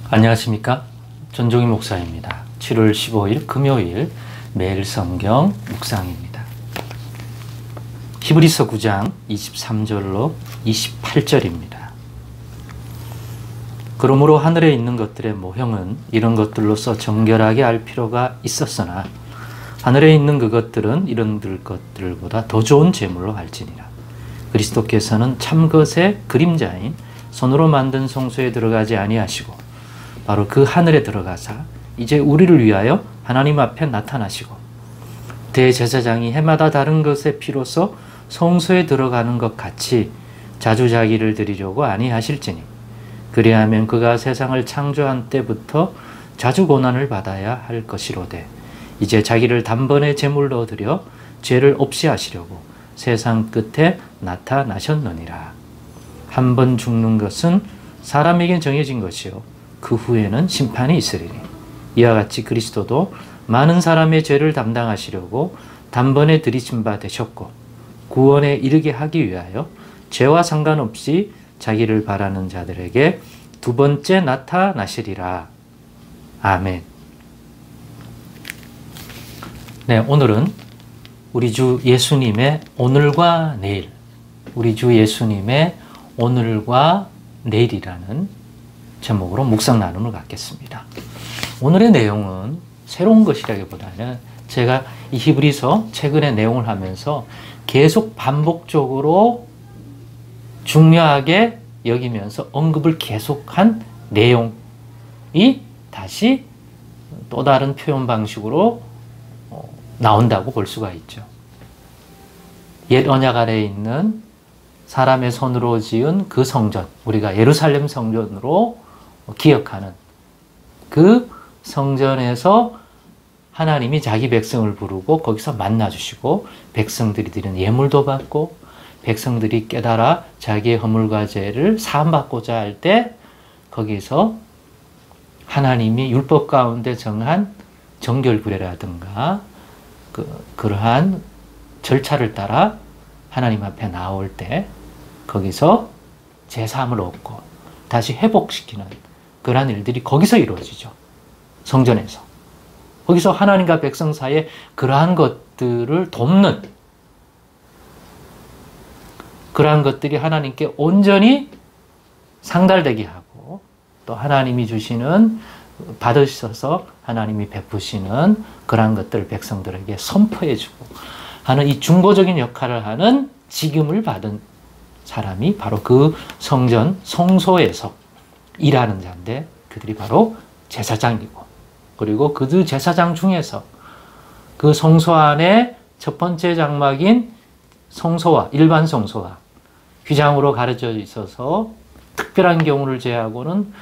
안녕하십니까? 전종희 목사입니다. 7월 15일 금요일 매일 성경 묵상입니다. 히브리서 9장 23절로 28절입니다. 그러므로 하늘에 있는 것들의 모형은 이런 것들로서 정결하게 알 필요가 있었으나 하늘에 있는 그것들은 이런 것들보다 더 좋은 제물로 할지니라. 그리스도께서는 참것의 그림자인 손으로 만든 성소에 들어가지 아니하시고 바로 그 하늘에 들어가사 이제 우리를 위하여 하나님 앞에 나타나시고 대제사장이 해마다 다른 것의 피로서 성소에 들어가는 것 같이 자주 자기를 드리려고 아니하실지니 그리하면 그가 세상을 창조한 때부터 자주 고난을 받아야 할 것이로되 이제 자기를 단번에 제물로 드려 죄를 없이 하시려고 세상 끝에 나타나셨느니라. 한 번 죽는 것은 사람에게 정해진 것이요 그 후에는 심판이 있으리니 이와 같이 그리스도도 많은 사람의 죄를 담당하시려고 단번에 들이신 바 되셨고 구원에 이르게 하기 위하여 죄와 상관없이 자기를 바라는 자들에게 두 번째 나타나시리라. 아멘. 네, 오늘은 우리 주 예수님의 오늘과 내일, 우리 주 예수님의 오늘과 내일이라는 제목으로 묵상 나눔을 갖겠습니다. 오늘의 내용은 새로운 것이라기보다는 제가 이 히브리서 최근에 내용을 하면서 계속 반복적으로 중요하게 여기면서 언급을 계속한 내용이 다시 또 다른 표현 방식으로 나온다고 볼 수가 있죠. 옛 언약 아래에 있는 사람의 손으로 지은 그 성전, 우리가 예루살렘 성전으로 기억하는 그 성전에서 하나님이 자기 백성을 부르고 거기서 만나주시고 백성들이 드리는 예물도 받고 백성들이 깨달아 자기의 허물과 죄를 사함받고자 할 때 거기서 하나님이 율법 가운데 정한 정결구례라든가 그러한 절차를 따라 하나님 앞에 나올 때 거기서 제사함을 얻고 다시 회복시키는 그러한 일들이 거기서 이루어지죠. 성전에서. 거기서 하나님과 백성 사이에 그러한 것들을 돕는 그러한 것들이 하나님께 온전히 상달되게 하고 또 하나님이 주시는 받으셔서 하나님이 베푸시는 그러한 것들을 백성들에게 선포해주고 하는 이 중보적인 역할을 하는 직임을 받은 사람이 바로 그 성전 성소에서 일하는 자인데 그들이 바로 제사장이고 그리고 그 제사장 중에서 그 성소 안에 첫 번째 장막인 성소와 일반 성소와 휘장으로 가려져 있어서 특별한 경우를 제외하고는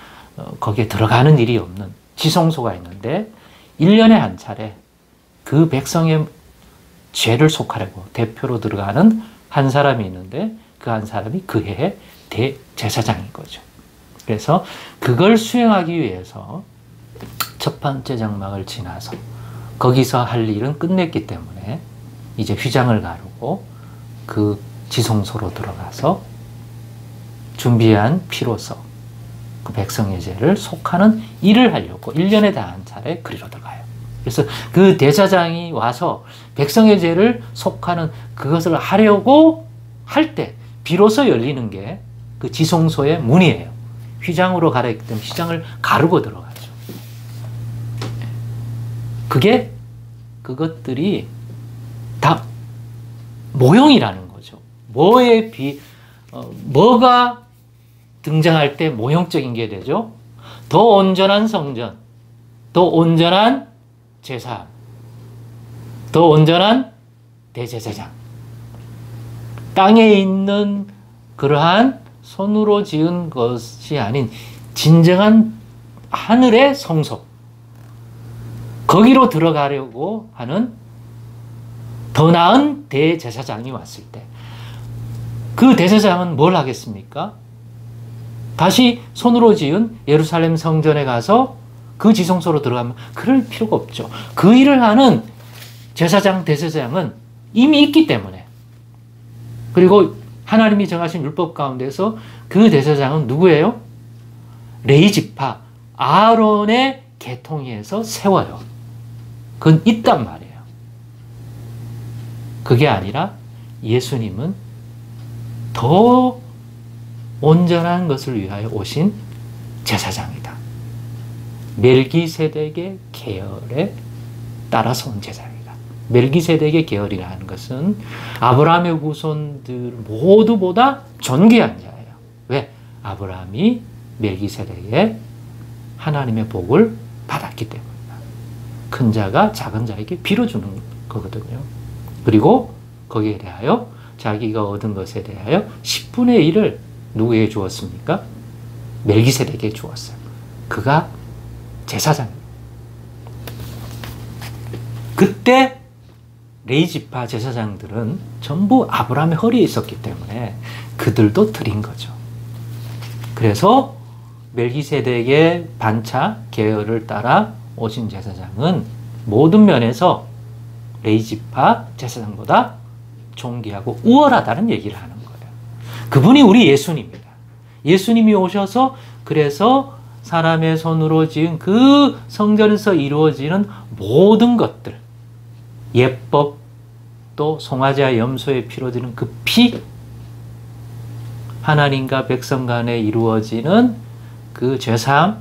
거기에 들어가는 일이 없는 지성소가 있는데 1년에 한 차례 그 백성의 죄를 속하려고 대표로 들어가는 한 사람이 있는데 그 한 사람이 그 해의 대제사장인 거죠. 그래서 그걸 수행하기 위해서 첫 번째 장막을 지나서 거기서 할 일은 끝냈기 때문에 이제 휘장을 가르고 그 지성소로 들어가서 준비한 피로서 그 백성의 죄를 속하는 일을 하려고 1년에 다 한 차례 그리로 들어가요. 그래서 그 대제사장이 와서 백성의 죄를 속하는 그것을 하려고 할 때 비로소 열리는 게 그 지성소의 문이에요. 휘장으로 가려있기 때문에 휘장을 가르고 들어가죠. 그것들이 다 모형이라는 거죠. 뭐가 등장할 때 모형적인 게 되죠? 더 온전한 성전, 더 온전한 제사, 더 온전한 대제사장. 땅에 있는 그러한 손으로 지은 것이 아닌 진정한 하늘의 성소. 거기로 들어가려고 하는 더 나은 대제사장이 왔을 때 그 대제사장은 뭘 하겠습니까? 다시 손으로 지은 예루살렘 성전에 가서 그 지성소로 들어가면 그럴 필요가 없죠. 그 일을 하는 제사장, 대제사장은 이미 있기 때문에 그리고 하나님이 정하신 율법 가운데서 그 대제사장은 누구예요? 레위 지파 아론의 계통에서 세워요. 그건 있단 말이에요. 그게 아니라 예수님은 더 온전한 것을 위하여 오신 제사장이다. 멜기세덱의 계열에 따라서 온 제사장이다. 멜기세덱의 계열이라는 것은 아브라함의 후손들 모두보다 존귀한 자예요. 왜? 아브라함이 멜기세덱의 하나님의 복을 받았기 때문이다. 큰 자가 작은 자에게 빌어주는 거거든요. 그리고 거기에 대하여 자기가 얻은 것에 대하여 10분의 1을 누구에게 주었습니까? 멜기세덱에게 주었어요. 그가 제사장입니다. 그때 레위지파 제사장들은 전부 아브라함의 허리에 있었기 때문에 그들도 드린 거죠. 그래서 멜기세덱의 반차 계열을 따라 오신 제사장은 모든 면에서 레위지파 제사장보다 존귀하고 우월하다는 얘기를 하는 거예요. 그분이 우리 예수님입니다. 예수님이 오셔서 그래서 사람의 손으로 지은 그 성전에서 이루어지는 모든 것들, 예법, 또 송아지와 염소에 피로 드는 그 피, 하나님과 백성 간에 이루어지는 그 죄사함,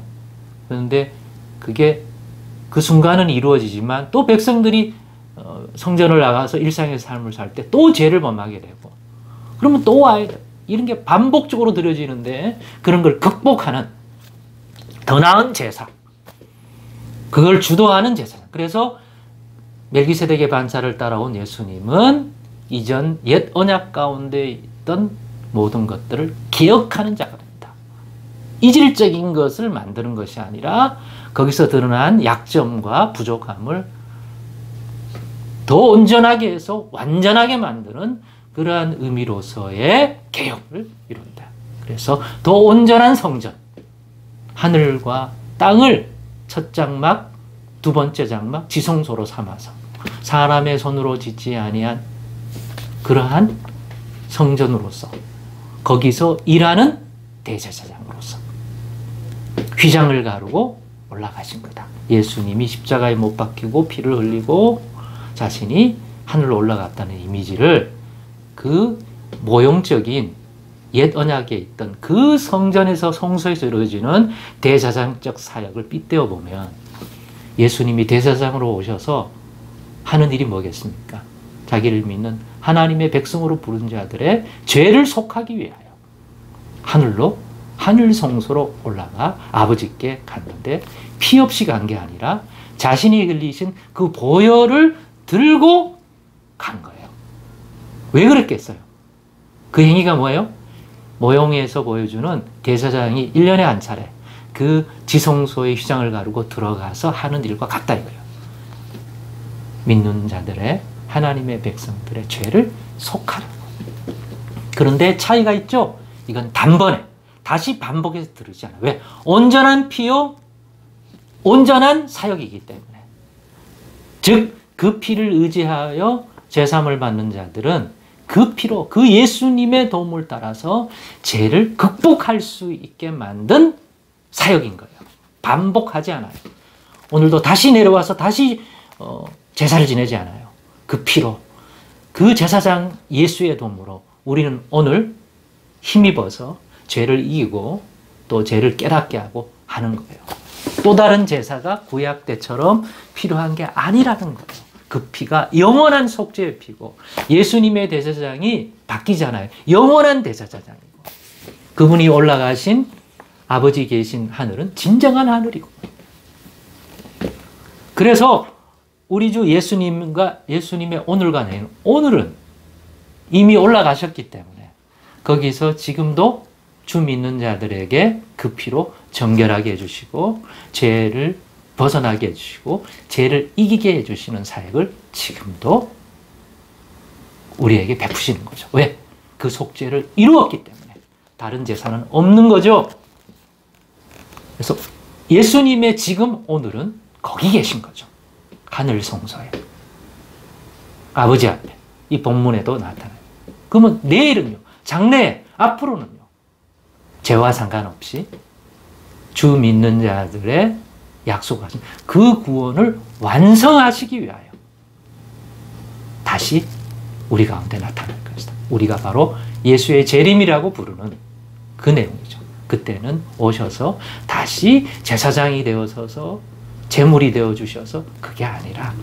그런데 그게 그 순간은 이루어지지만 또 백성들이 성전을 나가서 일상의 삶을 살 때 또 죄를 범하게 되고, 그러면 또 와야 돼. 이런 게 반복적으로 드려지는데 그런 걸 극복하는 더 나은 제사, 그걸 주도하는 제사장. 그래서 멜기세덱의 반차를 따라온 예수님은 이전 옛 언약 가운데 있던 모든 것들을 기억하는 자가 된다. 이질적인 것을 만드는 것이 아니라 거기서 드러난 약점과 부족함을 더 온전하게 해서 완전하게 만드는 그러한 의미로서의 개혁을 이룬다. 그래서 더 온전한 성전, 하늘과 땅을 첫 장막, 두 번째 장막, 지성소로 삼아서 사람의 손으로 짓지 아니한 그러한 성전으로서, 거기서 일하는 대제사장으로서 휘장을 가르고 올라가신 거다. 예수님이 십자가에 못 박히고 피를 흘리고 자신이 하늘로 올라갔다는 이미지를 그 모형적인 옛 언약에 있던 그 성전에서 성소에서 이루어지는 대제사장적 사역을 빗대어 보면 예수님이 대제사장으로 오셔서 하는 일이 뭐겠습니까? 자기를 믿는 하나님의 백성으로 부른 자들의 죄를 속하기 위하여 하늘로, 하늘 성소로 올라가 아버지께 갔는데 피 없이 간 게 아니라 자신이 흘리신 그 보혈을 들고 간 거예요. 왜 그랬겠어요? 그 행위가 뭐예요? 모형에서 보여주는 대제사장이 1년에 한 차례 그 지성소의 휘장을 가르고 들어가서 하는 일과 같다 이거예요. 믿는 자들의, 하나님의 백성들의 죄를 속하는 거. 그런데 차이가 있죠? 이건 단번에 다시 반복해서 들으지 않아요. 왜? 온전한 피요, 온전한 사역이기 때문에. 즉 그 피를 의지하여 제사함을 받는 자들은 그 피로, 그 예수님의 도움을 따라서 죄를 극복할 수 있게 만든 사역인 거예요. 반복하지 않아요. 오늘도 다시 내려와서 다시 제사를 지내지 않아요. 그 피로, 그 제사장 예수의 도움으로 우리는 오늘 힘입어서 죄를 이기고 또 죄를 깨닫게 하고 하는 거예요. 또 다른 제사가 구약 때처럼 필요한 게 아니라는 거예요. 그 피가 영원한 속죄의 피고 예수님의 대제사장이 바뀌잖아요. 영원한 대제사장이고 그분이 올라가신 아버지 계신 하늘은 진정한 하늘이고, 그래서 우리 주 예수님과 예수님의 오늘과 내일, 오늘은 이미 올라가셨기 때문에 거기서 지금도 주 믿는 자들에게 그 피로 정결하게 해주시고 죄를 벗어나게 해주시고 죄를 이기게 해주시는 사역을 지금도 우리에게 베푸시는 거죠. 왜? 그 속죄를 이루었기 때문에. 다른 제사는 없는 거죠. 그래서 예수님의 지금 오늘은 거기 계신 거죠. 하늘 성소에, 아버지 앞에. 이 본문에도 나타나요. 그러면 내일은요, 장래에, 앞으로는요, 죄와 상관없이 주 믿는 자들의 약속하신 그 구원을 완성하시기 위하여 다시 우리 가운데 나타날 것이다. 우리가 바로 예수의 재림이라고 부르는 그 내용이죠. 그때는 오셔서 다시 제사장이 되어서서 제물이 되어 주셔서 그게 아니라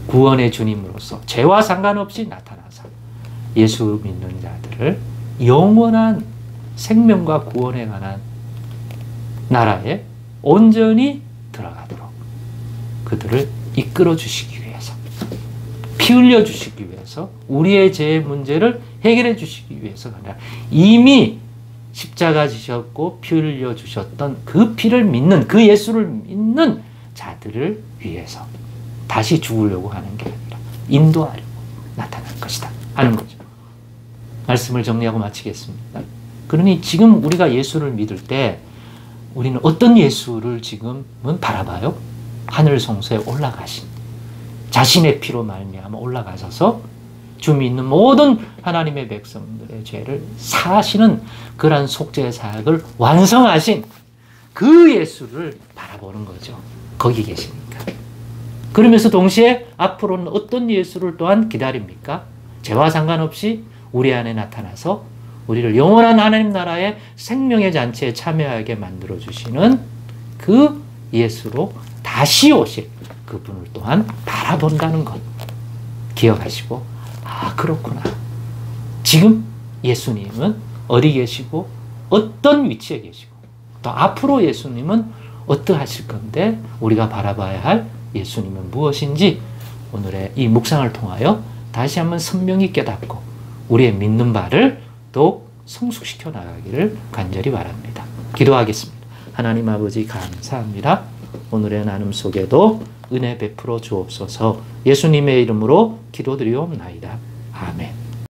구원의 주님으로서 죄와 상관없이 나타나서 예수 믿는 자들을 영원한 생명과 구원에 관한 나라에 온전히 들어가도록 그들을 이끌어 주시기 위해서, 피 흘려 주시기 위해서, 우리의 죄의 문제를 해결해 주시기 위해서가 아니라 이미 십자가 지셨고 피 흘려 주셨던 그 피를 믿는, 그 예수를 믿는 자들을 위해서 다시 죽으려고 하는 게 아니라 인도하려고 나타날 것이다 하는 거죠. 말씀을 정리하고 마치겠습니다. 그러니 지금 우리가 예수를 믿을 때 우리는 어떤 예수를 지금은 바라봐요? 하늘 성소에 올라가신, 자신의 피로 말미암아 올라가셔서 주 믿는 모든 하나님의 백성들의 죄를 사하시는 그러한 속죄 사역을 완성하신 그 예수를 바라보는 거죠. 거기 계시니까. 그러면서 동시에 앞으로는 어떤 예수를 또한 기다립니까? 죄와 상관없이 우리 안에 나타나서 우리를 영원한 하나님 나라의 생명의 잔치에 참여하게 만들어주시는 그 예수로 다시 오실 그분을 또한 바라본다는 것 기억하시고, 아, 그렇구나. 지금 예수님은 어디 계시고 어떤 위치에 계시고 또 앞으로 예수님은 어떠하실 건데 우리가 바라봐야 할 예수님은 무엇인지 오늘의 이 묵상을 통하여 다시 한번 선명히 깨닫고 우리의 믿는 바를 더욱 성숙시켜 나가기를 간절히 바랍니다. 기도하겠습니다. 하나님 아버지 감사합니다. 오늘의 나눔 속에도 은혜 베풀어 주옵소서. 예수님의 이름으로 기도드리옵나이다. 아멘.